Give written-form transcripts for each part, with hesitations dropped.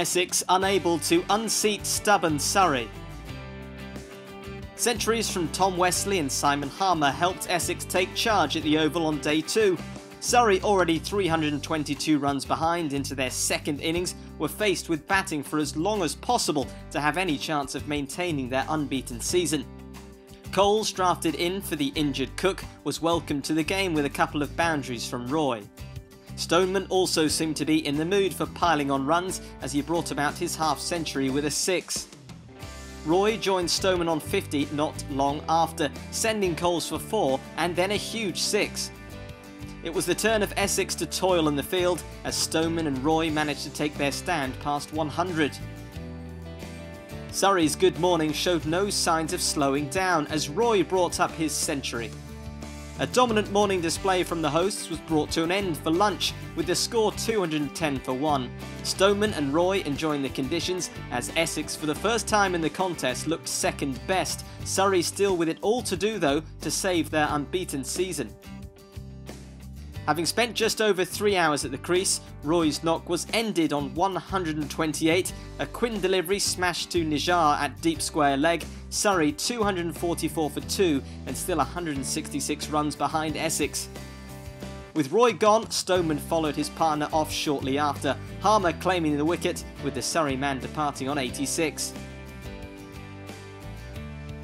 Essex unable to unseat stubborn Surrey. Centuries from Tom Wesley and Simon Harmer helped Essex take charge at the Oval on day 2. Surrey, already 322 runs behind into their second innings, were faced with batting for as long as possible to have any chance of maintaining their unbeaten season. Coles, drafted in for the injured Cook, was welcomed to the game with a couple of boundaries from Roy. Stoneman also seemed to be in the mood for piling on runs as he brought about his half-century with a 6. Roy joined Stoneman on 50 not long after, sending Coles for 4 and then a huge 6. It was the turn of Essex to toil in the field as Stoneman and Roy managed to take their stand past 100. Surrey's good morning showed no signs of slowing down as Roy brought up his century. A dominant morning display from the hosts was brought to an end for lunch with the score 210 for 1. Stoneman and Roy enjoying the conditions as Essex for the first time in the contest looked second best. Surrey still with it all to do though to save their unbeaten season. Having spent just over 3 hours at the crease, Roy's knock was ended on 128, a Quinn delivery smashed to Nijar at deep square leg, Surrey 244 for 2 and still 166 runs behind Essex. With Roy gone, Stoneman followed his partner off shortly after, Harmer claiming the wicket with the Surrey man departing on 86.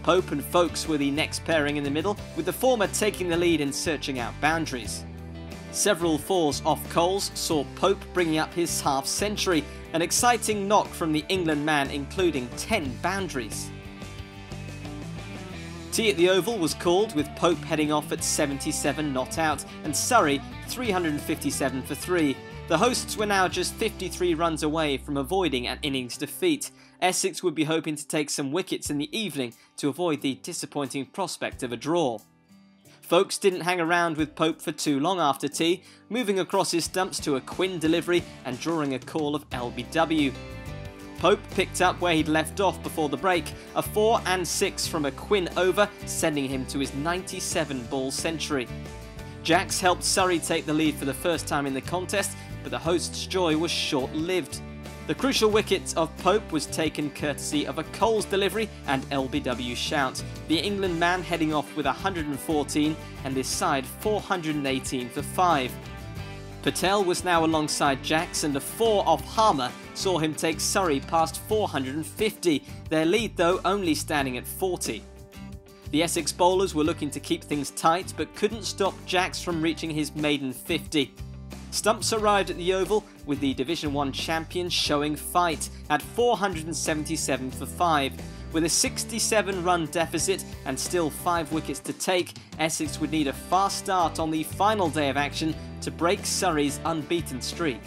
Pope and Folkes were the next pairing in the middle, with the former taking the lead in searching out boundaries. Several 4s off Coles saw Pope bringing up his half-century, an exciting knock from the England man including 10 boundaries. Tea at the Oval was called with Pope heading off at 77 not out and Surrey 357 for 3. The hosts were now just 53 runs away from avoiding an innings defeat. Essex would be hoping to take some wickets in the evening to avoid the disappointing prospect of a draw. Folkes didn't hang around with Pope for too long after tea, moving across his stumps to a Quinn delivery and drawing a call of LBW. Pope picked up where he'd left off before the break, a 4 and 6 from a Quinn over, sending him to his 97-ball century. Jacks helped Surrey take the lead for the first time in the contest, but the hosts' joy was short-lived. The crucial wicket of Pope was taken courtesy of a Coles delivery and LBW shout, the England man heading off with 114 and his side 418 for 5. Patel was now alongside Jacks and a 4 off Harmer saw him take Surrey past 450, their lead though only standing at 40. The Essex bowlers were looking to keep things tight but couldn't stop Jacks from reaching his maiden 50. Stumps arrived at the Oval with the Division 1 champions showing fight at 477 for 5. With a 67-run deficit and still 5 wickets to take, Essex would need a fast start on the final day of action to break Surrey's unbeaten streak.